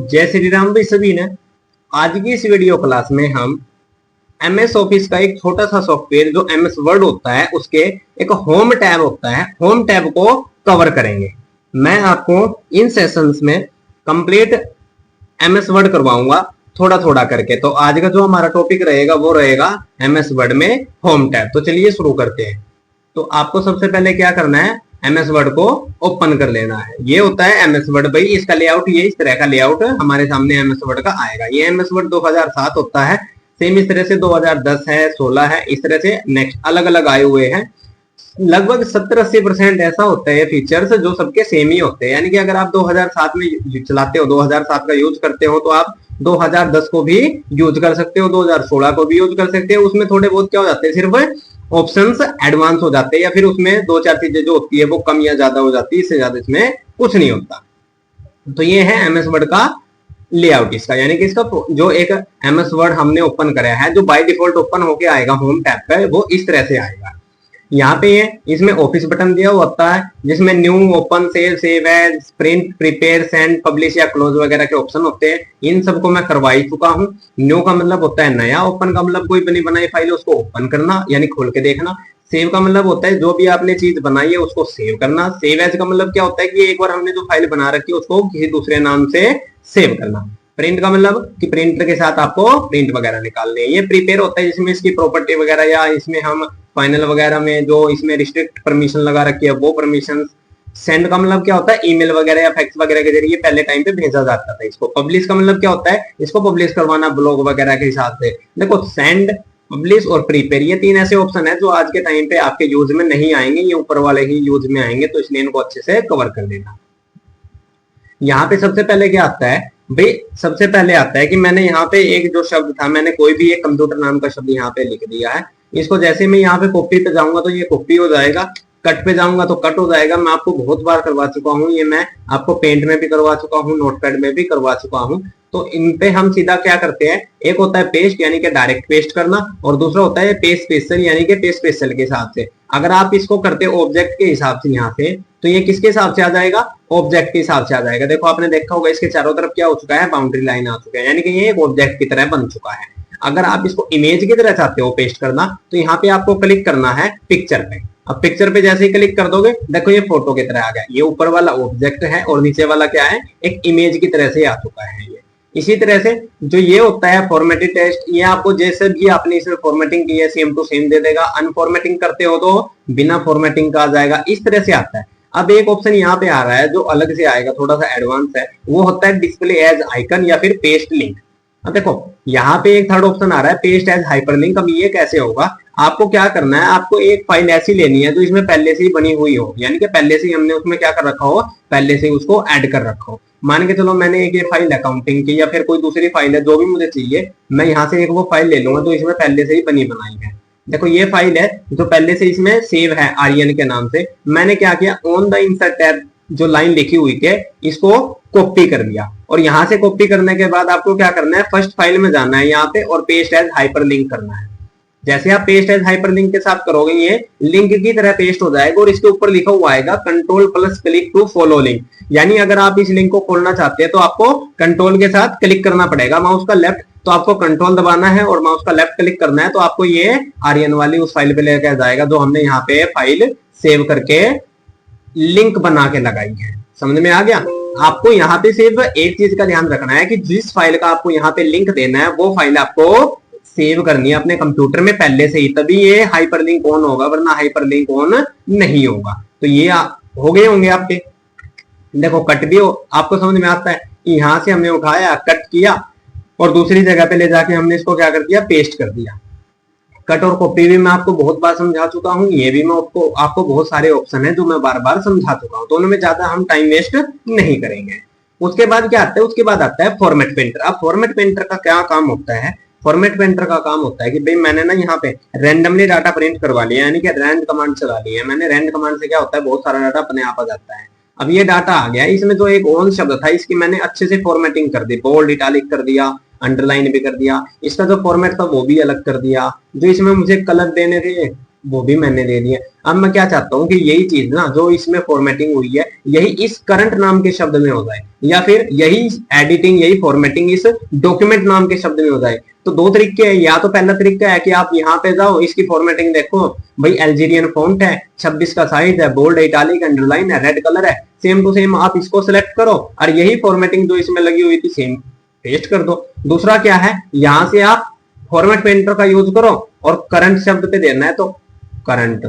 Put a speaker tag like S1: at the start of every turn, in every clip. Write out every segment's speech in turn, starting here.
S1: जय श्री राम भाई सभी ने। आज की इस वीडियो क्लास में हम एमएस ऑफिस का एक छोटा सा सॉफ्टवेयर जो एमएस वर्ड होता है उसके एक होम टैब होता है, होम टैब को कवर करेंगे। मैं आपको इन सेशंस में कंप्लीट एमएस वर्ड करवाऊंगा थोड़ा थोड़ा करके। तो आज का जो हमारा टॉपिक रहेगा वो रहेगा एमएस वर्ड में होम टैब। तो चलिए शुरू करते हैं। तो आपको सबसे पहले क्या करना है, एमएस वर्ड को ओपन कर लेना है। ये होता है एमएस वर्ड भाई, इसका लेआउट ये इस तरह का लेआउट हमारे सामने एमएस वर्ड का आएगा। ये एमएस वर्ड 2007 होता है, सेम इस तरह से 2010 है, 16 है, इस तरह से नेक्स्ट अलग अलग आए हुए हैं। लगभग 70-80% ऐसा होता है फीचर्स जो सबके सेम ही होते हैं। यानी कि अगर आप 2007 में चलाते हो, 2007 का यूज करते हो, तो आप 2010 को भी यूज कर सकते हो, 2016 को भी यूज कर सकते हो। उसमें थोड़े बहुत क्या हो जाते हैं, सिर्फ ऑप्शंस एडवांस हो जाते हैं या फिर उसमें दो चार चीजें जो होती है वो कम या ज्यादा हो जाती है, इससे ज्यादा इसमें कुछ नहीं होता। तो ये है एमएस वर्ड का लेआउट इसका, यानी कि इसका जो एक एमएस वर्ड हमने ओपन कराया है, जो बाय डिफॉल्ट ओपन होके आएगा होम टैब पे, वो इस तरह से आएगा। यहाँ पे ये इसमें ऑफिस बटन दिया हुआ होता है जिसमें new, open, save as, print, prepare, send, publish या क्लोज वगैरह के ऑप्शन होते हैं। इन सबको मैं करवा ही चुका हूँ। न्यू का मतलब होता है नया, ओपन का मतलब कोई बनी बनाई फाइल उसको ओपन करना यानी खोल के देखना, सेव का मतलब होता है जो भी आपने चीज बनाई है उसको सेव करना, सेव एज का मतलब क्या होता है कि एक बार हमने जो फाइल बना रखी है उसको किसी दूसरे नाम से सेव करना, प्रिंट का मतलब कि प्रिंटर के साथ आपको प्रिंट वगैरह निकालने हैं। ये प्रिपेयर होता है जिसमें इसकी प्रॉपर्टी वगैरह या इसमें हम फाइनल वगैरह में जो इसमें रिस्ट्रिक्ट परमिशन लगा रखी है वो परमिशन। सेंड का मतलब क्या होता है, ईमेल वगैरह या फैक्स वगैरह के जरिए पहले टाइम पे भेजा जाता था इसको। पब्लिश का मतलब क्या होता है, इसको पब्लिश करवाना ब्लॉग वगैरह के हिसाब से। देखो सेंड, पब्लिश और प्रिपेयर ये तीन ऐसे ऑप्शन है जो आज के टाइम पे आपके यूज में नहीं आएंगे, ये ऊपर वाले ही यूज में आएंगे, तो इसलिए इनको अच्छे से कवर कर लेना। यहाँ पे सबसे पहले क्या आता है भाई, सबसे पहले आता है कि मैंने यहाँ पे एक जो शब्द था, मैंने कोई भी एक कंप्यूटर नाम का शब्द यहाँ पे लिख दिया है। इसको जैसे मैं यहाँ पे कॉपी पे जाऊंगा तो ये कॉपी हो जाएगा, कट पे जाऊंगा तो कट हो जाएगा। मैं आपको बहुत बार करवा चुका हूँ, ये मैं आपको पेंट में भी करवा चुका हूँ, नोटपैड में भी करवा चुका हूँ। तो इन पे हम सीधा क्या करते हैं, एक होता है पेस्ट यानी कि डायरेक्ट पेस्ट करना, और दूसरा होता है पेस्ट स्पेशल यानी कि पेस्ट स्पेशल के हिसाब से। अगर आप इसको करते हो ऑब्जेक्ट के हिसाब से यहाँ से, तो ये किसके हिसाब से आ जाएगा, ऑब्जेक्ट के हिसाब से आ जाएगा। देखो आपने देखा होगा इसके चारों तरफ क्या हो चुका है, बाउंड्री लाइन आ चुका है, यानी कि ये एक ऑब्जेक्ट की तरह बन चुका है। अगर आप इसको इमेज की तरह चाहते हो पेस्ट करना, तो यहाँ पे आपको क्लिक करना है पिक्चर पे। अब पिक्चर पे जैसे ही क्लिक कर दोगे, देखो ये फोटो की तरह आ गया। ये ऊपर वाला ऑब्जेक्ट है और नीचे वाला क्या है, एक इमेज की तरह से आ चुका है ये। इसी तरह से जो ये होता है फॉर्मेटेड टेक्स्ट, ये आपको जैसे भी आपने इसमें फॉर्मेटिंग की है सेम टू सेम दे देगा। अनफॉर्मेटिंग करते हो तो बिना फॉर्मेटिंग का आ जाएगा, इस तरह से आता है। अब एक ऑप्शन यहाँ पे आ रहा है जो अलग से आएगा, थोड़ा सा एडवांस है, वो होता है डिस्प्ले एज आइकन या फिर पेस्ट लिंक। अब देखो यहाँ पे एक थर्ड ऑप्शन आ रहा है पेस्ट एज हाइपरलिंक। अब ये कैसे होगा, आपको क्या करना है, आपको एक फाइल ऐसी लेनी है जो इसमें पहले से ही बनी हुई हो, यानी कि पहले से ही हमने उसमें क्या कर रखा हो, पहले से ही उसको ऐड कर रखा हो। मान के चलो मैंने एक ये फाइल अकाउंटिंग की या फिर कोई दूसरी फाइल है, जो भी मुझे चाहिए, मैं यहाँ से एक वो फाइल ले लूंगा जो इसमें पहले से ही बनी बनाई है। देखो ये फाइल है जो पहले से इसमें सेव है आर्यन के नाम से। मैंने क्या किया, ऑन द इंसर्ट टैब जो लाइन लिखी हुई थी इसको कॉपी कर लिया, और यहां से कॉपी करने के बाद आपको क्या करना है, फर्स्ट फाइल में जाना है यहाँ पे और पेस्ट एज हाइपरलिंक करना है। जैसे आप पेस्ट एज हाइपरलिंक के साथ करोगे ये लिंक की तरह पेस्ट हो जाएगा, और इसके ऊपर लिखा हुआ आएगा control plus click to follow link. यानी अगर आप इस लिंक को खोलना चाहते हैं तो आपको कंट्रोल के साथ क्लिक करना पड़ेगा, माउस का लेफ्ट तो आपको कंट्रोल दबाना है और माउस का लेफ्ट क्लिक करना है, तो आपको ये आर्यन वाली उस फाइल पे लेकर जाएगा जो हमने यहाँ पे फाइल सेव करके लिंक बना के लगाई है। समझ में आ गया। आपको यहाँ पे सिर्फ एक चीज का ध्यान रखना है कि जिस फाइल का आपको यहाँ पे लिंक देना है वो फाइल आपको सेव करनी है अपने कंप्यूटर में पहले से ही, तभी ये हाइपरलिंक ऑन होगा, वरना हाइपरलिंक ऑन नहीं होगा। तो ये हो गए होंगे आपके। देखो कट भी आपको समझ में आता है, यहाँ से हमने उठाया, कट किया और दूसरी जगह पे ले जाके हमने इसको क्या कर दिया, पेस्ट कर दिया। कट और कॉपी भी मैं आपको बहुत बार समझा चुका हूँ, ये भी मैं आपको बहुत सारे ऑप्शन है जो मैं बार बार समझा चुका हूँ, तो उनमें ज्यादा हम टाइम वेस्ट नहीं करेंगे। उसके बाद क्या आता है, उसके बाद आता है फॉर्मेट पेंटर। अब फॉर्मेट पेंटर का क्या काम होता है, फॉर्मेट पेंटर का काम होता है कि भाई मैंने ना यहाँ पे रैंडमली डाटा प्रिंट करवा लिया, यानी कि रैंड कमांड चला ली है मैंने। रैंड कमांड से क्या होता है, बहुत सारा डाटा अपने आप आ जाता है। अब ये डाटा आ गया, इसमें जो एक ओन शब्द था इसकी मैंने अच्छे से फॉर्मेटिंग कर दी, बोल्ड इटालिक कर दिया, अंडरलाइन भी कर दिया, इसका जो फॉर्मेट था वो भी अलग कर दिया। जो इसमें मुझे कलर देने थे वो भी मैंने दे दिया। अब मैं क्या चाहता हूँ कि यही चीज ना जो इसमें फॉर्मेटिंग हुई है यही इस करंट नाम के शब्द में हो जाए, या फिर यही एडिटिंग यही फॉर्मेटिंग इस डॉक्यूमेंट नाम के शब्द में हो जाए। तो दो तरीके हैं, या तो पहला तरीका है कि आप यहाँ पे जाओ, इसकी फॉर्मेटिंग देखो भाई, अल्जीरियन फॉन्ट है, 26 का साइज है, बोल्ड, इटालिक, अंडरलाइन है, रेड कलर है, सेम टू सेम आप इसको सिलेक्ट करो और यही फॉर्मेटिंग जो इसमें लगी हुई थी सेम पेस्ट कर दो। दूसरा क्या है, यहां से आप फॉर्मेट पेंटर का यूज करो और करंट शब्द पे देना है तो करंट,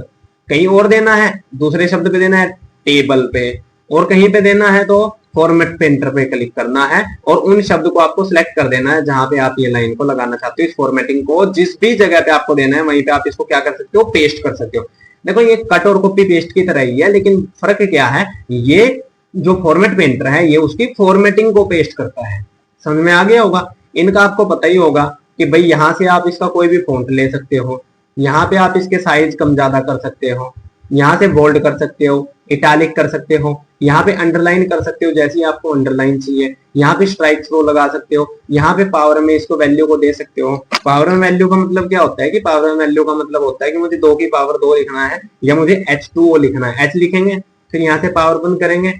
S1: कहीं और देना है दूसरे शब्द पे देना है टेबल पे, और कहीं पे देना है तो फॉर्मेट पेंटर पे क्लिक करना है और उन शब्द को आपको सिलेक्ट कर देना है जहां पे आप ये लाइन को लगाना चाहते हो। इस फॉर्मेटिंग को जिस भी जगह पे आपको देना है वहीं पे आप इसको क्या कर सकते हो, पेस्ट कर सकते हो। देखो ये कट और कॉपी पेस्ट की तरह ही है, लेकिन फर्क क्या है, ये जो फॉर्मेट पेंटर है ये उसकी फॉर्मेटिंग को पेस्ट करता है। समझ में आ गया होगा। इनका आपको पता ही होगा कि भाई यहां से आप इसका कोई भी फॉन्ट ले सकते हो, यहाँ पे आप इसके साइज कम ज्यादा कर सकते हो, यहाँ से बोल्ड कर सकते हो, इटैलिक कर सकते हो, यहाँ पे अंडरलाइन कर सकते हो जैसी आपको अंडरलाइन चाहिए, यहाँ पे स्ट्राइक थ्रो लगा सकते हो, यहाँ पे पावर में इसको वैल्यू को दे सकते हो। पावर में वैल्यू का मतलब क्या होता है कि पावर में वैल्यू का मतलब होता है कि मुझे 2 की पावर 2 लिखना है या मुझे H2O लिखना है। H लिखेंगे, फिर यहाँ से पावर बंद करेंगे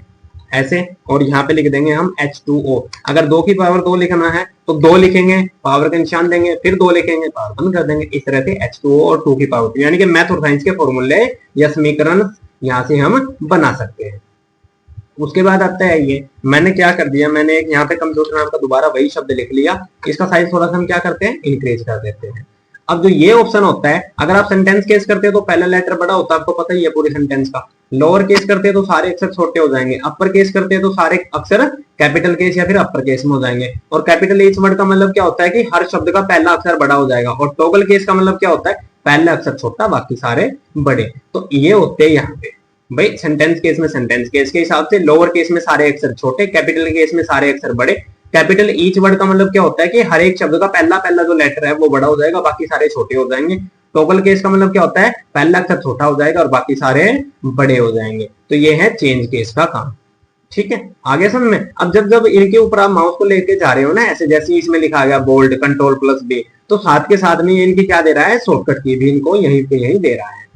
S1: ऐसे, और यहाँ पे लिख देंगे हम H2O। अगर 2 की पावर 2 लिखना है तो 2 लिखेंगे, पावर का निशान देंगे, फिर 2 लिखेंगे, पावर बंद कर देंगे। इस तरह से H2O और 2 की पावर 2, यानी कि मैथ और साइंस के फॉर्मूले या समीकरण यहाँ से हम बना सकते हैं। उसके बाद आता है ये, मैंने क्या कर दिया, मैंने एक यहाँ पे कंप्यूटर नाम का दोबारा वही शब्द लिख लिया, इसका साइज थोड़ा सा हम क्या करते हैं, इंक्रीज कर देते हैं। अब जो ये ऑप्शन होता है, अगर आप सेंटेंस केस करते हो तो पहला लेटर बड़ा होता है, आपको पता ही है पूरे सेंटेंस का। लोअर केस करते हैं तो सारे अक्षर छोटे हो जाएंगे, अपर केस करते हैं तो सारे अक्षर कैपिटल केस या फिर अपर केस में हो जाएंगे। और कैपिटल एच वर्ड का मतलब क्या होता है कि हर शब्द का पहला अक्षर बड़ा हो जाएगा, और टॉगल केस का मतलब क्या होता है, पहला अक्षर छोटा बाकी सारे बड़े। तो ये होते हैं यहाँ पे भाई सेंटेंस केस में सेंटेंस केस के हिसाब से, लोअर केस में सारे अक्षर छोटे, कैपिटल केस में सारे अक्षर बड़े। कैपिटल ईच वर्ड का मतलब क्या होता है कि हर एक शब्द का पहला पहला जो लेटर है वो बड़ा हो जाएगा, बाकी सारे छोटे हो जाएंगे। टॉगल केस का मतलब क्या होता है, पहला अक्षर छोटा हो जाएगा और बाकी सारे बड़े हो जाएंगे। तो ये है चेंज केस का काम। ठीक है, आगे समझ में। अब जब जब इनके ऊपर आप माउस को लेके जा रहे हो ना, ऐसे जैसे इसमें लिखा गया बोल्ड कंट्रोल+B, तो साथ के साथ में इनकी क्या दे रहा है, शॉर्टकट की भी इनको यहीं पे यही दे रहा है।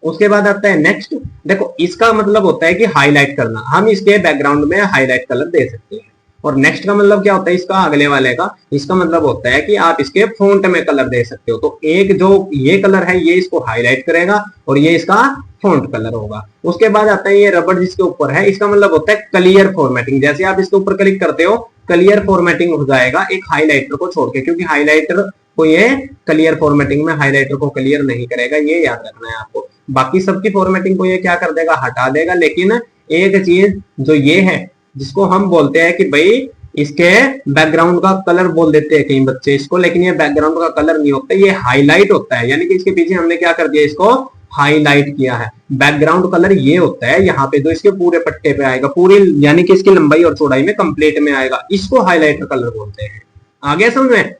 S1: उसके बाद आता है नेक्स्ट। देखो इसका मतलब होता है कि हाईलाइट करना, हम इसके बैकग्राउंड में हाईलाइट कलर दे सकते हैं। और नेक्स्ट का मतलब क्या होता है, इसका अगले वाले का, इसका मतलब होता है कि आप इसके फॉन्ट में कलर दे सकते हो। तो एक जो ये कलर है ये इसको हाईलाइट करेगा और ये इसका फॉन्ट कलर होगा। उसके बाद आता है ये रबर जिसके ऊपर है, इसका मतलब होता है क्लियर फॉर्मेटिंग। जैसे आप इसके ऊपर क्लिक करते हो क्लियर फॉर्मेटिंग हो जाएगा एक हाईलाइटर को छोड़ के, क्योंकि हाईलाइटर को ये क्लियर फॉर्मेटिंग में हाईलाइटर को क्लियर नहीं करेगा, ये याद रखना है आपको। बाकी सबकी फॉर्मेटिंग को ये क्या कर देगा, हटा देगा। लेकिन एक चीज जो ये है जिसको हम बोलते हैं कि भाई इसके बैकग्राउंड का कलर बोल देते हैं कई बच्चे इसको, लेकिन ये बैकग्राउंड का कलर नहीं होता, ये हाईलाइट होता है। यानी कि इसके पीछे हमने क्या कर दिया, इसको हाईलाइट किया है। बैकग्राउंड कलर ये होता है यहाँ पे जो इसके पूरे पट्टे पे आएगा, पूरी यानी कि इसकी लंबाई और चौड़ाई में कंप्लीट में आएगा, इसको हाईलाइटर कलर बोलते हैं। आगे समझ में।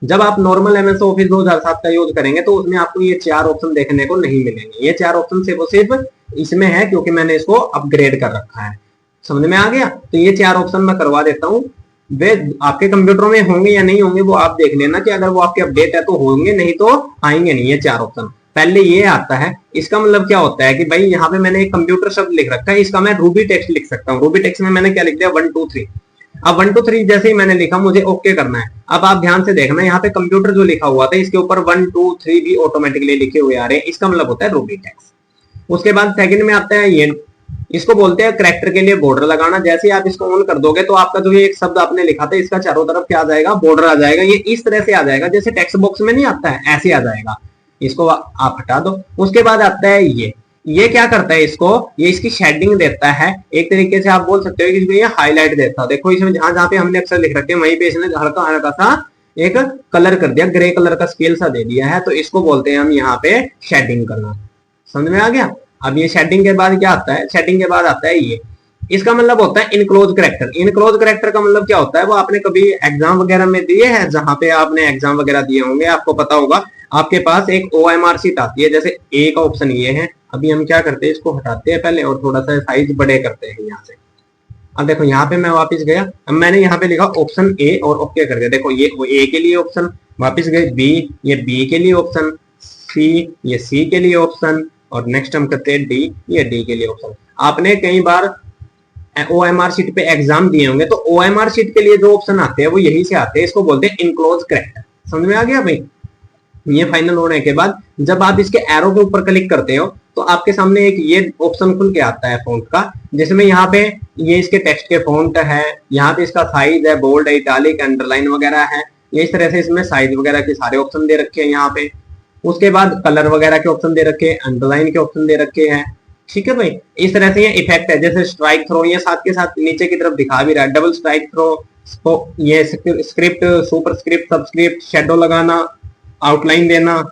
S1: जब आप नॉर्मल एमएस ऑफिस 2007 का यूज करेंगे तो उसमें आपको ये 4 ऑप्शन देखने को नहीं मिलेंगे। ये 4 ऑप्शन सिर्फ इसमें है क्योंकि मैंने इसको अपग्रेड कर रखा है। समझ में आ गया। तो ये 4 ऑप्शन मैं करवा देता हूँ, वे आपके कंप्यूटर में होंगे या नहीं होंगे वो आप देख लेना कि अगर वो आपके अपडेट है तो होंगे, नहीं तो आएंगे नहीं। ये 4 ऑप्शन पहले ये आता है, इसका मतलब क्या होता है कि भाई यहाँ पे मैंने एक कंप्यूटर शब्द लिख रखा है, इसका मैं रूबी टेक्स्ट लिख सकता हूँ। रूबी टेक्स्ट में मैंने क्या लिख दिया, 1 2 3। अब 1 2 3 जैसे ही मैंने लिखा मुझे ओके करना है। अब आप ध्यान से देखना यहाँ पे कंप्यूटर जो लिखा हुआ था इसके ऊपर 1 2 3 भी ऑटोमेटिकली लिखे हुए आ रहे हैं, इसका मतलब होता है रूबी टेक्स्ट। उसके बाद सेकंड में आता है ये, इसको बोलते हैं करैक्टर के लिए बॉर्डर लगाना। जैसे आप इसको ऑन कर दोगे तो आपका जो ये एक शब्द आपने लिखा था इसका चारों तरफ क्या आ जाएगा, बॉर्डर आ जाएगा। ये इस तरह से आ जाएगा जैसे टेक्स्ट बॉक्स में नहीं आता है, ऐसे आ जाएगा। इसको आप हटा दो। उसके बाद आता है ये क्या करता है, इसको ये इसकी शेडिंग देता है। एक तरीके से आप बोल सकते हो कि इसमें ये हाईलाइट देता है। देखो इसमें जहां जहां पे हमने अक्षर लिख रखे हैं वहीं पे इसने हल्का हल्का सा एक कलर कर दिया, ग्रे कलर का स्केल सा दे दिया है, तो इसको बोलते हैं हम यहाँ पे शेडिंग करना। समझ में आ गया। अब ये शेडिंग के बाद क्या आता है, शेडिंग के बाद आता है ये, इसका मतलब होता है इनक्लोज करैक्टर। इनक्लोज करैक्टर का मतलब क्या होता है, वो आपने कभी एग्जाम वगैरह में दिए हैं, जहां पे आपने एग्जाम वगैरह दिए होंगे आपको पता होगा, आपके पास एक OMR शीट आती है। जैसे ए का ऑप्शन ये है, अभी हम क्या करते हैं इसको हटाते हैं पहले और थोड़ा सा साइज बड़े करते हैं यहाँ से। अब देखो यहाँ पे मैं वापस गया, अब मैंने यहाँ पे लिखा ऑप्शन ए और ओके कर दिया। देखो ये ए के लिए ऑप्शन, वापस गए बी, ये बी के लिए ऑप्शन, सी, ये सी के लिए ऑप्शन, और नेक्स्ट हम करते हैं डी, ये डी के लिए ऑप्शन। आपने कई बार OMR शीट पे एग्जाम दिए होंगे, तो OMR शीट के लिए जो ऑप्शन आते हैं वो यही से आते हैं, इसको बोलते हैं इनक्लोज करेक्टर। समझ में आ गया भाई? ये फाइनल होने के बाद जब आप इसके एरो के ऊपर क्लिक करते हो तो आपके सामने एक ये ऑप्शन खुल के आता है फॉन्ट का, जिसमें यहाँ पे ये इसके टेक्स्ट के फॉन्ट है, यहाँ पे इसका साइज है, बोल्ड है, इटालिक, अंडरलाइन वगैरह है। ये इस तरह से इसमें साइज वगैरह के सारे ऑप्शन दे रखे हैं यहाँ पे। उसके बाद कलर वगैरह के ऑप्शन दे रखे हैं, अंडरलाइन के ऑप्शन दे रखे हैं। ठीक है भाई, इस तरह से ये इफेक्ट है, जैसे स्ट्राइक थ्रो, ये साथ के साथ नीचे की तरफ दिखा भी रहा है, डबल स्ट्राइक थ्रो, ये script, super script, subscript, shadow लगाना, आउटलाइन देना,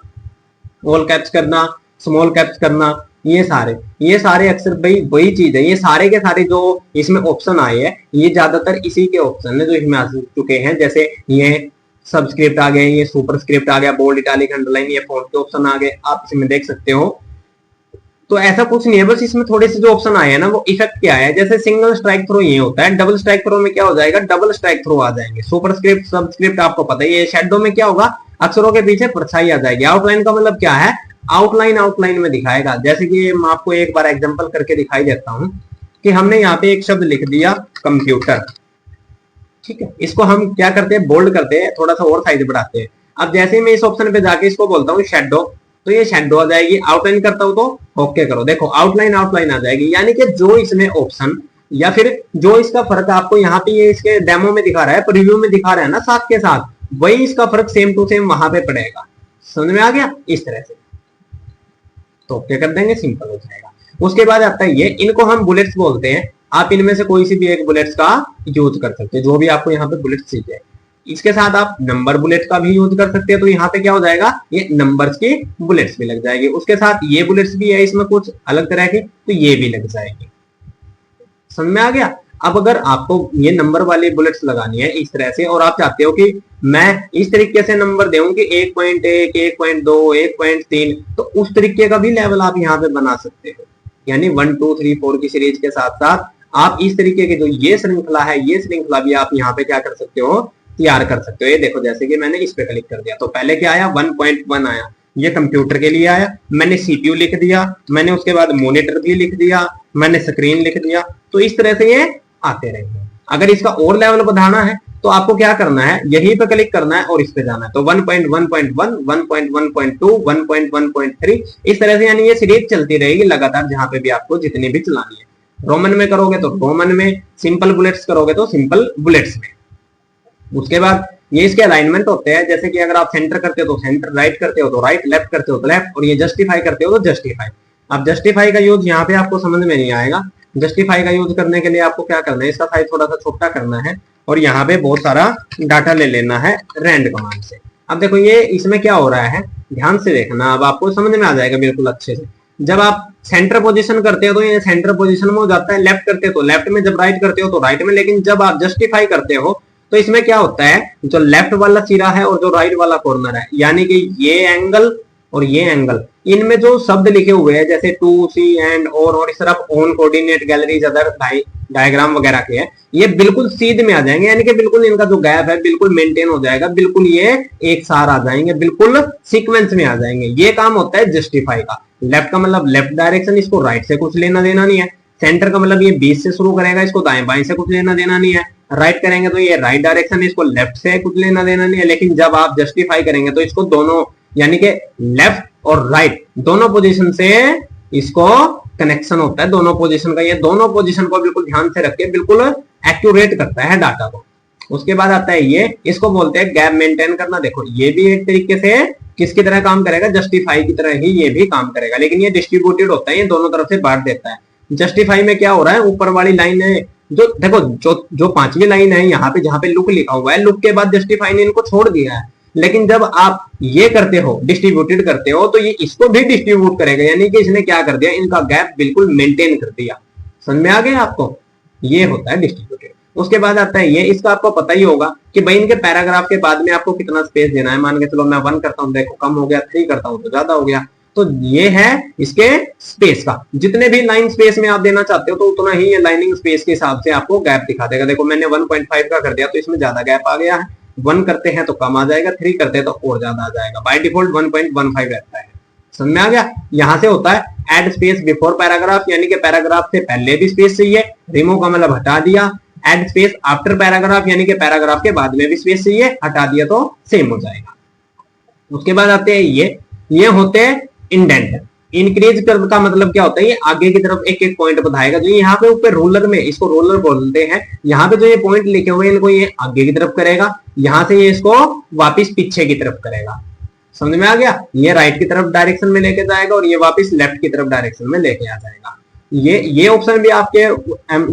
S1: ऑल कैप्स करना, स्मॉल कैप्स करना, ये सारे अक्सर भाई वही चीज है। ये सारे के सारे जो इसमें ऑप्शन आए हैं ये ज्यादातर इसी के ऑप्शन है जो इसमें आ चुके हैं। जैसे ये सबस्क्रिप्ट आ गए, ये सुपर स्क्रिप्ट आ गया, बोल्ड, इटालिक, अंडरलाइन, ये फॉन्ट के ऑप्शन आ गए, आप इसमें देख सकते हो। तो ऐसा कुछ नहीं है, बस इसमें थोड़े से जो ऑप्शन आए हैं ना वो इफेक्ट क्या है। जैसे सिंगल स्ट्राइक थ्रो ये होता है, डबल स्ट्राइक थ्रो में क्या हो जाएगा, डबल स्ट्राइक थ्रो आ जाएंगे। सुपर स्क्रिप्ट, सबस्क्रिप्ट आपको पता है। ये शेडो में क्या होगा, अक्षरों के पीछे परछाई आ जाएगी। आउटलाइन का मतलब क्या है, आउटलाइन में दिखाएगा। जैसे कि मैं आपको एक बार एग्जांपल करके दिखाई देता हूं कि हमने यहाँ पे एक शब्द लिख दिया कंप्यूटर, ठीक है, इसको हम क्या करते हैं, बोल्ड करते हैं, थोड़ा सा और साइज बढ़ाते हैं। अब जैसे ही मैं इस ऑप्शन पे जाके इसको बोलता हूँ शेडो, तो ये शेडो आ जाएगी। आउटलाइन करता हूं तो ओके करो, देखो आउटलाइन आ जाएगी। यानी कि जो इसमें ऑप्शन या फिर जो इसका फर्क आपको यहाँ पे ये इसके डेमो में दिखा रहा है, प्रीव्यू में दिखा रहा है ना साथ के साथ, वही इसका फर्क सेम टू सेम वहां पे पड़ेगा। समझ में आ गया? इस तरह से तो ओके कर देंगे, सिंपल हो जाएगा। उसके बाद आता है ये, इनको हम बुलेट्स बोलते हैं। आप इनमें से कोई सी भी एक बुलेट्स का यूज कर सकते हैं, जो भी आपको यहाँ पे बुलेट्स चाहिए। इसके साथ आप नंबर बुलेट का भी यूज कर सकते हैं, तो यहाँ पे क्या हो जाएगा, ये नंबर्स की बुलेट्स भी लग जाएगी। उसके साथ ये बुलेट्स भी है इसमें कुछ अलग तरह के, तो ये भी लग जाएगी। समझ में आ गया? अब अगर आपको ये नंबर वाली बुलेट्स लगानी है इस तरह से, और आप चाहते हो कि मैं इस तरीके से नंबर दूं कि 1.1, 1.2, 1.3, तो उस तरीके का भी लेवल आप यहाँ पे बना सकते हो। यानी 1, 2, 3, 4 की सीरीज के साथ साथ आप इस तरीके की जो ये श्रृंखला है, ये श्रृंखला भी आप यहाँ पे क्या कर सकते हो, तैयार कर सकते हो। ये देखो, जैसे कि मैंने इस पे क्लिक कर दिया तो पहले क्या आया, 1.1 आया, ये कंप्यूटर के लिए आया। मैंने सीपीयू लिख दिया, मैंने उसके बाद मॉनिटर भी लिख दिया, मैंने स्क्रीन लिख दिया। तो इस तरह से ये आते रहेंगे। अगर इसका और लेवल बढ़ाना है तो आपको क्या करना है, यहीं पे क्लिक करना है और इस पे जाना है। तो 1.1.1, 1.1.2, 1.1.3, इस तरह से यानी ये सीरीज चलती रहेगी लगातार, जहां पे भी आपको जितनी भी चलानी है। रोमन में करोगे तो रोमन में, सिंपल बुलेट्स करोगे तो सिंपल बुलेट्स में। उसके बाद ये इसके अलाइनमेंट होते हैं, जैसे कि अगर आप सेंटर करते हो तो सेंटर, राइट करते हो तो राइट, लेफ्ट करते हो तो लेफ्ट, और ये जस्टिफाई करते हो तो जस्टिफाई। अब जस्टिफाई का यूज यहाँ पे आपको समझ में नहीं आएगा। जस्टिफाई का यूज करने के लिए आपको क्या करना है, इसका साइज थोड़ा सा छोटा करना है और यहाँ पे बहुत सारा डाटा ले लेना है रैंड कमांड से। अब देखो ये इसमें क्या हो रहा है, ध्यान से देखना, अब आपको समझ में आ जाएगा बिल्कुल अच्छे से। जब आप सेंटर पोजीशन करते हो तो ये सेंटर पोजीशन में हो जाता है, लेफ्ट करते हो तो लेफ्ट में, जब राइट करते हो तो राइट में। लेकिन जब आप जस्टिफाई करते हो तो इसमें क्या होता है, जो लेफ्ट वाला सिरा है और जो राइट वाला कॉर्नर है, यानी कि ये एंगल और ये एंगल, इनमें जो शब्द लिखे हुए हैं जैसे टू, सी, एंड, और इस तरफ on, coordinate, galleries, other, diagram वगैरह के हैं, ये बिल्कुल सीध में आ जाएंगे। यानी कि बिल्कुल इनका जो गैप है बिल्कुल मेंटेन हो जाएगा, बिल्कुल ये एक सार आ जाएंगे, बिल्कुल सीक्वेंस में आ जाएंगे। ये काम होता है जस्टिफाई का। लेफ्ट का मतलब लेफ्ट डायरेक्शन, इसको राइट से कुछ लेना देना नहीं है। सेंटर का मतलब ये बीच से शुरू करेगा, इसको दाएं बाएं से कुछ लेना देना नहीं है। राइट करेंगे तो ये राइट डायरेक्शन, इसको लेफ्ट से कुछ लेना देना नहीं है। लेकिन जब आप जस्टिफाई करेंगे तो इसको दोनों, यानी कि लेफ्ट और राइट दोनों पोजीशन से इसको कनेक्शन होता है, दोनों पोजीशन का। ये दोनों पोजीशन को बिल्कुल ध्यान से रख के बिल्कुल एक्यूरेट करता है डाटा को। उसके बाद आता है ये, इसको बोलते हैं गैप मेंटेन करना। देखो ये भी एक तरीके से किसकी तरह काम करेगा, जस्टिफाई की तरह ही ये भी काम करेगा, लेकिन ये डिस्ट्रीब्यूटेड होता है, ये दोनों तरफ से बांट देता है। जस्टिफाई में क्या हो रहा है, ऊपर वाली लाइन है जो, देखो जो पांचवी लाइन है यहाँ पे जहां पे लुक लिखा हुआ है, लुक के बाद जस्टिफाई ने इनको छोड़ दिया है। लेकिन जब आप ये करते हो, डिस्ट्रीब्यूटेड करते हो, तो ये इसको भी डिस्ट्रीब्यूट करेगा, यानी कि इसने क्या कर दिया, इनका गैप बिल्कुल मेंटेन कर दिया। समझ में आ गया आपको? ये होता है डिस्ट्रीब्यूटेड। उसके बाद आता है ये, इसका आपको पता ही होगा कि भाई इनके पैराग्राफ के बाद में आपको कितना स्पेस देना है। मान के चलो मैं 1 करता हूं, देखो कम हो गया, 3 करता हूं तो ज्यादा हो गया। तो ये है इसके स्पेस का, जितने भी लाइन स्पेस में आप देना चाहते हो तो उतना ही ये लाइनिंग स्पेस के हिसाब से आपको गैप दिखा देगा। देखो मैंने 1.5 का कर दिया तो इसमें ज्यादा गैप आ गया है, 1 करते हैं तो कम आ जाएगा, 3 करते हैं तो और ज्यादा आ जाएगा। बाय डिफॉल्ट 1.15 रहता है। समझ में आ गया। यहां से होता है एड स्पेस बिफोर पैराग्राफ, यानी कि पैराग्राफ से पहले भी स्पेस चाहिए, रिमूव का मतलब हटा दिया। एड स्पेस आफ्टर पैराग्राफ, यानी कि पैराग्राफ के बाद में भी स्पेस चाहिए, हटा दिया तो सेम हो जाएगा। उसके बाद आते हैं ये होते हैं इंडेंट। इंक्रीज कर का मतलब क्या होता है, ये आगे की तरफ एक एक पॉइंट बताएगा। जो यहाँ पे ऊपर रोलर में, इसको रोलर बोलते हैं, यहाँ पे जो ये पॉइंट लिखे हुए हैं इनको ये आगे की तरफ करेगा, यहां से ये इसको वापिस पीछे की तरफ करेगा। समझ में आ गया। ये राइट की तरफ डायरेक्शन में लेके जाएगा और ये वापस लेफ्ट की तरफ डायरेक्शन में लेके आ जाएगा। ये ऑप्शन भी आपके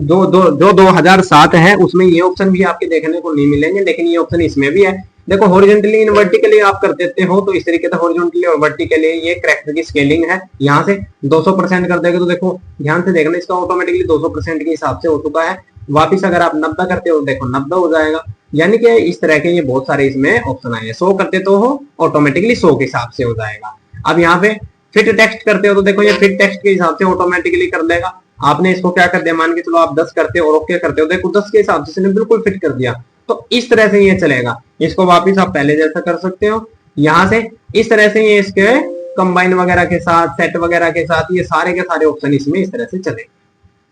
S1: जो 2007 है उसमें ये ऑप्शन भी आपके देखने को नहीं मिलेंगे, लेकिन ये ऑप्शन इसमें भी है। देखो हॉरिजॉन्टली इन वर्टिकली आप कर देते हो तो इस तरीके से हॉरिजॉन्टली और वर्टिकली ये कैरेक्टर की स्केलिंग है। यहाँ से 200% कर देगा तो देखो ध्यान से देखना, इसका ऑटोमेटिकली 200% के हिसाब से हो चुका है। वापिस अगर आप 90 करते हो देखो 90 हो जाएगा। यानी कि इस तरह के ये बहुत सारे इसमें ऑप्शन आए हैं। 100 करते तो हो ऑटोमेटिकली 100 के हिसाब से हो जाएगा। अब यहाँ पे फिट टेक्स्ट करते हो तो देखो ये फिट टेक्स्ट के हिसाब से ऑटोमेटिकली कर देगा। आपने इसको क्या कर दिया, मान के चलो आप 10 करते हो और ओके करते हो, देखो 10 के हिसाब से इसने बिल्कुल फिट कर दिया। तो इस तरह से ये चलेगा। इसको वापिस आप पहले जैसा कर सकते हो। यहां से इस तरह से ये इसके कंबाइन वगैरह के साथ, सेट वगैरह के साथ, ये सारे के सारे ऑप्शन इसमें इस तरह से चलेंगे।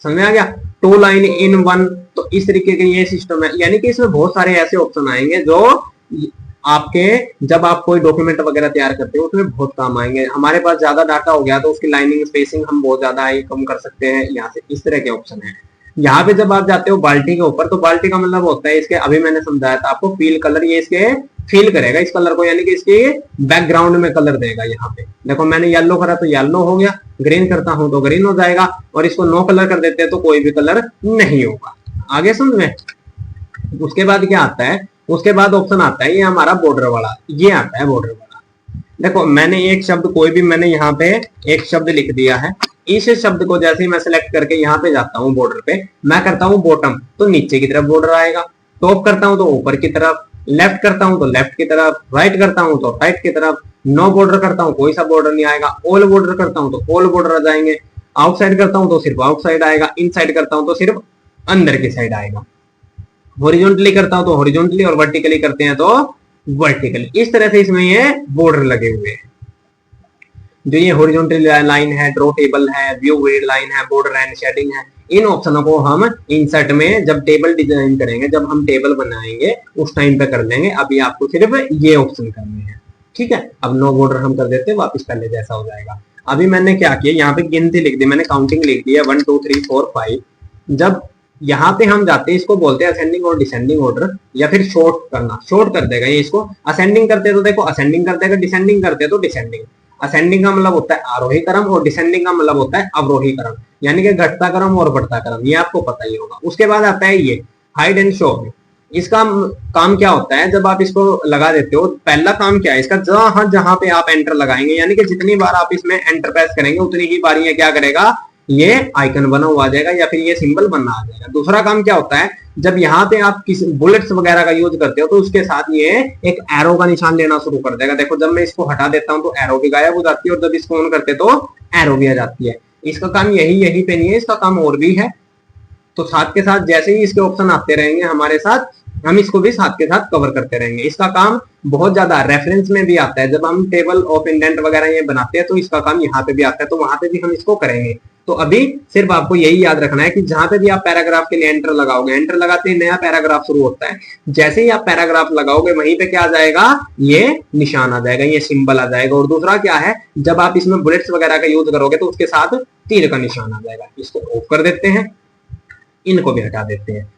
S1: समझ में आ गया। 2 लाइन इन 1, तो इस तरीके के ये सिस्टम है। यानी कि इसमें बहुत सारे ऐसे ऑप्शन आएंगे जो आपके जब आप कोई डॉक्यूमेंट वगैरह तैयार करते हो उसमें बहुत काम आएंगे। हमारे पास ज्यादा डाटा हो गया तो उसकी लाइनिंग स्पेसिंग हम बहुत ज्यादा कम कर सकते हैं। यहाँ से इस तरह के ऑप्शन है। यहाँ पे जब आप जाते हो बाल्टी के ऊपर, तो बाल्टी का मतलब होता है इसके, अभी मैंने समझाया था आपको, फील कलर। ये इसके फील करेगा इस कलर को, यानी कि इसके बैकग्राउंड में कलर देगा। यहाँ पे देखो मैंने येलो करा तो येलो हो गया, ग्रीन करता हूं तो ग्रीन हो जाएगा, और इसको नो कलर कर देते हैं तो कोई भी कलर नहीं होगा। आगे समझ में। उसके बाद क्या आता है, उसके बाद ऑप्शन आता है ये हमारा बॉर्डर वाला। ये आता है बॉर्डर वाला। देखो मैंने एक शब्द कोई भी मैंने यहाँ पे एक शब्द लिख दिया है। इस शब्द को जैसे ही मैं सिलेक्ट करके यहाँ पे जाता हूँ बॉर्डर पे, मैं करता हूँ बॉटम तो नीचे की तरफ बॉर्डर आएगा, टॉप करता हूँ तो ऊपर की तरफ, लेफ्ट करता हूँ तो लेफ्ट की तरफ, राइट करता हूँ तो राइट की तरफ, नो बॉर्डर करता हूँ कोई सा बॉर्डर नहीं आएगा, ऑल बॉर्डर करता हूँ तो ऑल बॉर्डर आ जाएंगे, आउटसाइड करता हूँ तो सिर्फ आउटसाइड आएगा, इनसाइड करता हूँ तो सिर्फ अंदर की साइड आएगा, हॉरिजॉन्टली करता हूँ तो हॉरिजॉन्टली और वर्टिकली करते हैं तो वर्टिकली। इस तरह से इसमें ये बॉर्डर लगे हुए हैं। जो ये हॉरिजॉन्टल लाइन है, ड्रॉ टेबल है, व्यू ग्रिड लाइन है, बॉर्डर एंड शेडिंग है, इन ऑप्शनों को हम इंसर्ट में जब टेबल डिजाइन करेंगे, जब हम टेबल बनाएंगे उस टाइम पे कर लेंगे। अभी आपको सिर्फ ये ऑप्शन करने हैं, ठीक है। अब नो बॉर्डर हम कर देते हैं, वापस पहले जैसा हो जाएगा। अभी मैंने क्या किया, यहाँ पे गिनती लिख दी मैंने, काउंटिंग लिख दी है 1 2 3 4 5। जब यहाँ पे हम जाते हैं, इसको बोलते हैं असेंडिंग और डिसेंडिंग ऑर्डर, या फिर शॉर्ट करना, शॉर्ट कर देगा ये इसको। असेंडिंग करते तो देखो असेंडिंग कर देगा, डिसेंडिंग करते तो डिसेंडिंग। असेंडिंग का मतलब होता है आरोही क्रम और डिसेंडिंग का मतलब होता है अवरोही क्रम, यानी कि घटता क्रम और बढ़ता क्रम, ये आपको पता ही होगा। उसके बाद आता है ये हाइड एंड शो। इसका काम क्या होता है, जब आप इसको लगा देते हो, पहला काम क्या है इसका, जहां पे आप एंटर लगाएंगे, यानी कि जितनी बार आप इसमें एंटर प्रेस करेंगे उतनी ही बार ये क्या करेगा, ये आइकन बना हुआ आ जाएगा या फिर ये सिंबल बनना आ जाएगा। दूसरा काम क्या होता है, जब यहाँ पे आप किसी बुलेट्स वगैरह का यूज करते हो तो उसके साथ ये एक एरो का निशान लेना शुरू कर देगा। देखो जब मैं इसको हटा देता हूँ तो एरो भी गायब हो जाती है, और जब इसको ऑन करते तो एरो भी आ जाती है। इसका काम यही पे नहीं है, इसका काम और भी है। तो साथ के साथ जैसे ही इसके ऑप्शन आते रहेंगे हमारे साथ, हम इसको भी साथ के साथ कवर करते रहेंगे। इसका काम बहुत ज्यादा रेफरेंस में भी आता है, जब हम टेबल ऑफ इंडेंट वगैरह ये बनाते हैं तो इसका काम यहाँ पे भी आता है, तो वहां पे भी हम इसको करेंगे। तो अभी सिर्फ आपको यही याद रखना है कि जहां पे भी आप पैराग्राफ के लिए एंटर लगाओगे, एंटर लगाते ही नया पैराग्राफ शुरू होता है, जैसे ही आप पैराग्राफ लगाओगे वहीं पे क्या आ जाएगा, ये निशान आ जाएगा, ये सिंबल आ जाएगा। और दूसरा क्या है, जब आप इसमें बुलेट्स वगैरह का यूज करोगे तो उसके साथ तीर का निशान आ जाएगा। इसको ऑफ कर देते हैं, इनको भी हटा देते हैं।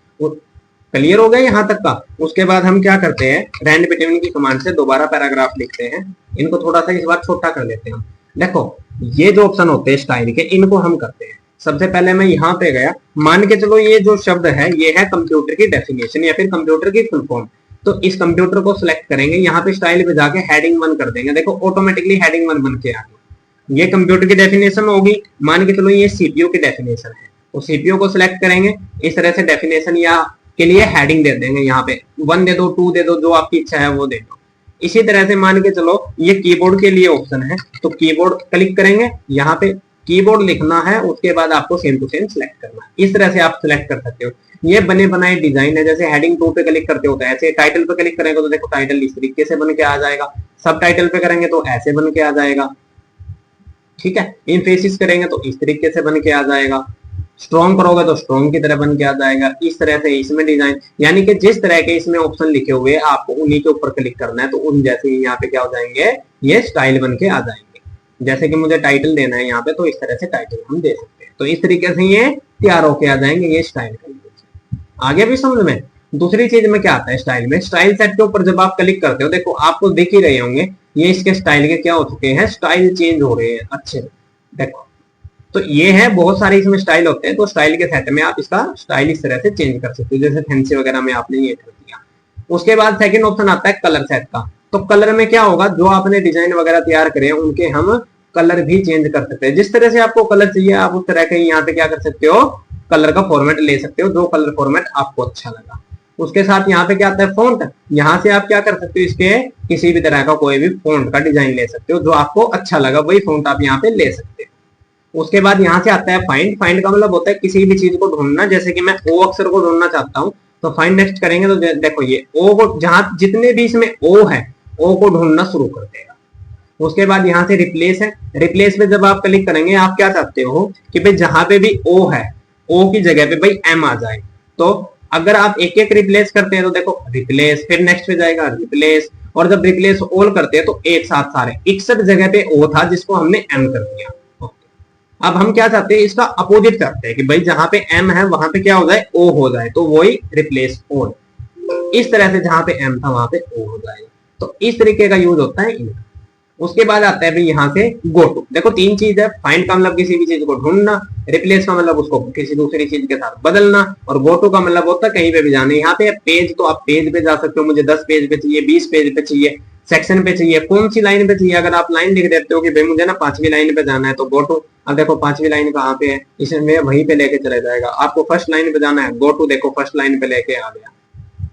S1: क्लियर हो गया यहाँ तक का। उसके बाद हम क्या करते हैं, रैंड बिटवीन की कमांड से दोबारा पैराग्राफ लिखते हैं। इनको थोड़ा सा इस बार छोटा कर लेते हैं। देखो ये जो ऑप्शन होते हैं स्टाइल के, इनको हम करते हैं। सबसे पहले मैं यहाँ पे गया, मान के चलो ये जो शब्द है ये है कंप्यूटर की डेफिनेशन या फिर कंप्यूटर की फुल फॉर्म। तो इस कंप्यूटर को सिलेक्ट करेंगे, यहाँ पे स्टाइल पे जाके हेडिंग 1 कर देंगे। देखो ऑटोमेटिकली हेडिंग 1 बन के आ गई। ये कंप्यूटर की डेफिनेशन होगी। मान के चलो ये सीपीयू की डेफिनेशन है, तो सीपीयू को सिलेक्ट करेंगे, इस तरह से डेफिनेशन या के लिए हेडिंग दे देंगे। यहाँ पे 1 दे दो, 2 दे दो, जो आपकी इच्छा है वो दे दो। इसी तरह से मान के चलो ये कीबोर्ड के लिए ऑप्शन है, तो कीबोर्ड क्लिक करेंगे, यहाँ पे कीबोर्ड लिखना है, उसके बाद आपको सेम टू सेम सिलेक्ट करना है। इस तरह से आप सिलेक्ट कर सकते हो। ये बने बनाए डिजाइन है, जैसे हेडिंग 2 पे क्लिक करते होते हैं ऐसे, टाइटल पे क्लिक करेंगे तो देखो टाइटल इस तरीके से बन के आ जाएगा, सब टाइटल पे करेंगे तो ऐसे बन के आ जाएगा। ठीक है, इनफेसिस करेंगे तो इस तरीके से बन के आ जाएगा, स्ट्रॉन्ग करोगे तो स्ट्रॉन्ग की तरह बन के आ जाएगा। इस तरह से इसमें डिजाइन, यानी कि जिस तरह के इसमें ऑप्शन लिखे हुए आपको उन्हीं के ऊपर क्लिक करना है, तो उन जैसे ही यहाँ पे क्या हो जाएंगे, ये स्टाइल बन के आ जाएंगे। जैसे कि मुझे टाइटल देना है यहाँ पे, तो इस तरह से टाइटल हम दे सकते हैं। तो इस तरीके से ये तैयार होके आ जाएंगे, ये स्टाइल का यूज। आगे भी समझ में। दूसरी चीज में क्या आता है स्टाइल में, स्टाइल सेट के ऊपर जब आप क्लिक करते हो, देखो आपको दिख ही रहे होंगे ये इसके स्टाइल के क्या हो चुके हैं, स्टाइल चेंज हो रहे हैं अच्छे। देखो तो ये है, बहुत सारे इसमें स्टाइल होते हैं, तो स्टाइल के सेट में आप इसका स्टाइल इस तरह से चेंज कर सकते हो, जैसे फैंसी वगैरह में आपने ये कर दिया। उसके बाद सेकंड ऑप्शन आता है कलर सेट का। तो कलर में क्या होगा, जो आपने डिजाइन वगैरह तैयार करे उनके हम कलर भी चेंज कर सकते हैं। जिस तरह से आपको कलर चाहिए आप उस तरह के यहाँ पे क्या कर सकते हो, कलर का फॉर्मेट ले सकते हो, जो कलर फॉर्मेट आपको अच्छा लगा। उसके साथ यहाँ पे क्या आता है, फॉन्ट। यहाँ से आप क्या कर सकते हो, इसके किसी भी तरह का कोई भी फॉन्ट का डिजाइन ले सकते हो, जो आपको अच्छा लगा वही फॉन्ट आप यहाँ पे ले सकते हो। उसके बाद यहाँ से आता है फाइंड। फाइंड का मतलब होता है किसी भी चीज को ढूंढना, जैसे कि मैं ओ अक्षर को ढूंढना चाहता हूँ, तो फाइंड नेक्स्ट करेंगे तो देखो ये ओ को, जहां जितने भी इसमें ओ है, ओ को ढूंढना शुरू कर देगा। उसके बाद यहाँ से रिप्लेस है। रिप्लेस पे जब आप क्लिक करेंगे, आप क्या चाहते हो कि भाई जहां पे भी ओ है, ओ की जगह पे भाई एम आ जाए। तो अगर आप एक एक रिप्लेस करते हैं तो देखो रिप्लेस, फिर नेक्स्ट पे जाएगा रिप्लेस, और जब रिप्लेस ऑल करते हैं तो एक साथ सारे 61 जगह पे ओ था जिसको हमने एम कर दिया। अब हम क्या चाहते हैं, इसका अपोजिट चाहते हैं कि भाई जहां पे एम है वहां पे क्या हो जाए, ओ हो जाए, तो वही रिप्लेस ऑल। इस तरह से जहां पे एम था वहां पे ओ हो जाएगा। तो इस तरीके का यूज होता है इनका। उसके बाद आता है भाई यहाँ से गो टू। देखो तीन चीज है, फाइंड का मतलब किसी भी चीज को ढूंढना, रिप्लेस का मतलब उसको किसी दूसरी चीज के साथ बदलना, और गो टू का मतलब होता है कहीं पे भी जाना। यहाँ पे पेज, तो आप पेज पे जा सकते हो, मुझे 10 पेज पे चाहिए, 20 पेज पे चाहिए, सेक्शन पे चाहिए, कौन सी लाइन पे चाहिए। अगर आप लाइन लिख देते हो कि भाई मुझे ना 5वीं लाइन पे जाना है, तो गो टू। अब देखो 5वीं लाइन कहाँ पे है, इसमें वहीं पे लेके चले जाएगा। आपको फर्स्ट लाइन पे जाना है, गो टू, देखो फर्स्ट लाइन पे लेके आ गया।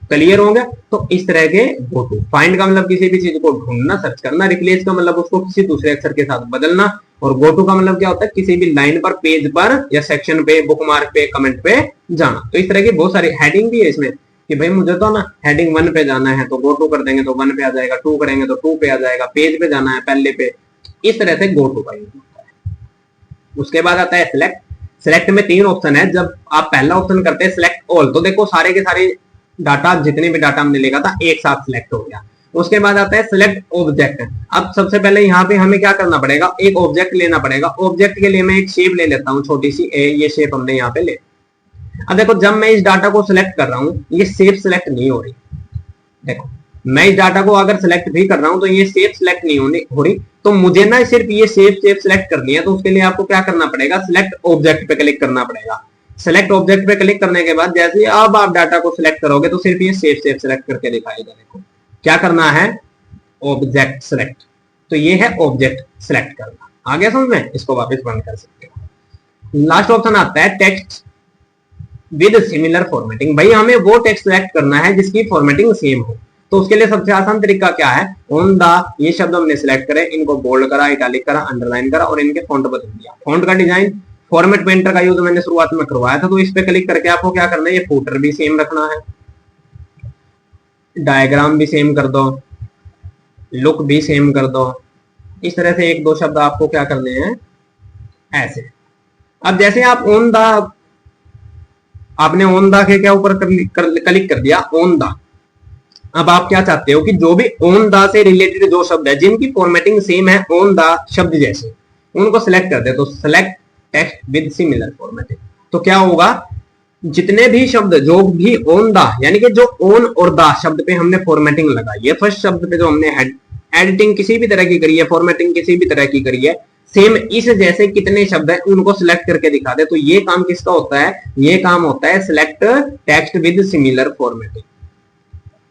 S1: क्लियर हो गया। तो इस तरह के गो टू। फाइंड का मतलब किसी भी चीज को ढूंढना, सर्च करना, रिप्लेस का मतलब उसको किसी दूसरे अक्षर के साथ बदलना, और गो टू का मतलब क्या होता है, किसी भी लाइन पर, पेज पर या सेक्शन पे, बुकमार्क पे, कमेंट पे जाना। तो इस तरह की बहुत सारी हेडिंग भी है इसमें कि भाई मुझे तो ना हेडिंग 1 पे जाना है, तो गो टू कर देंगे तो 1 पे आ जाएगा, 2 करेंगे तो 2 पे आ जाएगा, पेज पे जाना है पहले पे। इस तरह से गो टू का यूज होता है। उसके बाद आता है सिलेक्ट। सिलेक्ट में 3 ऑप्शन है। जब आप पहला ऑप्शन करते हैं सिलेक्ट ऑल, तो देखो सारे के सारे डाटा, जितने भी डाटा हमने लिखा था एक साथ सिलेक्ट हो गया। उसके बाद आता है सिलेक्ट ऑब्जेक्ट। अब सबसे पहले यहाँ पे हमें क्या करना पड़ेगा, एक ऑब्जेक्ट लेना पड़ेगा। ऑब्जेक्ट के लिए मैं एक शेप ले लेता हूँ छोटी सी, ये शेप हमने यहाँ पे ले। अब देखो जब मैं इस डाटा को सिलेक्ट कर रहा हूँ, ये शेप सिलेक्ट नहीं हो रही। देखो मैं इस डाटा को अगर सिलेक्ट भी कर रहा हूँ तो ये शेप सिलेक्ट नहीं हो रही। तो मुझे ना सिर्फ ये शेप सिलेक्ट करनी है, तो उसके लिए आपको क्या करना पड़ेगा, सिलेक्ट ऑब्जेक्ट पे क्लिक करना पड़ेगा। सेलेक्ट ऑब्जेक्ट पे क्लिक करने के बाद जैसे ही अब आप डाटा को सिलेक्ट करोगे तो सिर्फ ये सेव सिलेक्ट करके दिखाएगा। देखो क्या करना है, ऑब्जेक्ट सिलेक्ट। तो ये है ऑब्जेक्ट सिलेक्ट करना। आगे समझ में, इसको वापस बंद कर सकते हो। लास्ट ऑप्शन आता है टेक्स्ट विद सिमिलर फॉर्मेटिंग। भाई हमें वो टेक्स्ट सिलेक्ट करना है जिसकी फॉर्मेटिंग सेम हो। तो उसके लिए सबसे आसान तरीका क्या है, ऑन द, ये शब्द हमने सिलेक्ट करे, इनको बोल्ड करा, इटैलिक करा, अंडरलाइन करा, और इनके फॉन्ट बदल दिया। फॉन्ट का डिजाइन, फॉर्मेट पेंटर का यूज मैंने शुरुआत में करवाया था, तो इस पे क्लिक करके आपको क्या करना है, ये फूटर भी सेम रखना है, डायग्राम भी सेम कर दो, लुक भी सेम कर दो। इस तरह से 1-2 शब्द आपको क्या करने हैं ऐसे। अब जैसे आप ऑन द, आपने ऑन द के क्या ऊपर क्लिक कर दिया, ऑन द। अब आप क्या चाहते हो कि जो भी ऑन द से रिलेटेड जो शब्द है, जिनकी फॉर्मेटिंग सेम है ऑन द शब्द जैसे, उनको सिलेक्ट कर दे। तो select text with similar formatting. तो क्या होगा, जितने भी शब्द जो भी ऑन द, यानी कि जो ऑन और द शब्द पे हमने फॉर्मेटिंग लगाई है, फर्स्ट शब्द पे जो हमने एडिटिंग किसी भी तरह की करी है, फॉर्मेटिंग किसी भी तरह की करी है, सेम इस जैसे कितने शब्द है उनको सिलेक्ट करके दिखा दे। तो ये काम किसका होता है, ये काम होता है select text with similar formatting.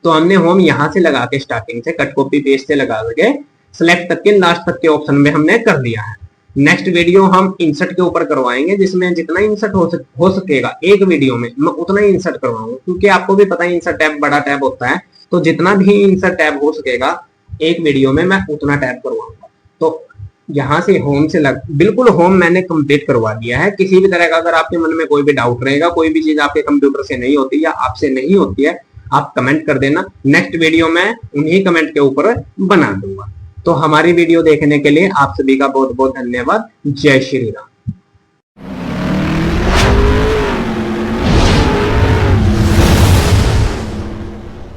S1: तो हमने होम यहां से लगा के, स्टार्टिंग से कट कॉपी पेस्ट से लगा के सिलेक्ट तक के लास्ट तक के ऑप्शन में हमने कर दिया है। नेक्स्ट वीडियो हम इंसर्ट के ऊपर करवाएंगे, जिसमें जितना इंसर्ट हो सकेगा एक वीडियो में मैं उतना ही इंसर्ट करवाऊंगा, क्योंकि आपको भी पता है इंसर्ट टैब बड़ा टैब होता है। तो जितना भी इंसर्ट टैब हो सकेगा एक वीडियो में मैं उतना टैब करवाऊंगा। तो यहाँ से होम से बिल्कुल होम मैंने कंप्लीट करवा दिया है। किसी भी तरह का अगर आपके मन में कोई भी डाउट रहेगा, कोई भी चीज आपके कंप्यूटर से नहीं होती या आपसे नहीं होती है, आप कमेंट कर देना। नेक्स्ट वीडियो में उन्हीं कमेंट के ऊपर बना दूंगा। तो हमारी वीडियो देखने के लिए आप सभी का बहुत बहुत धन्यवाद। जय श्री राम।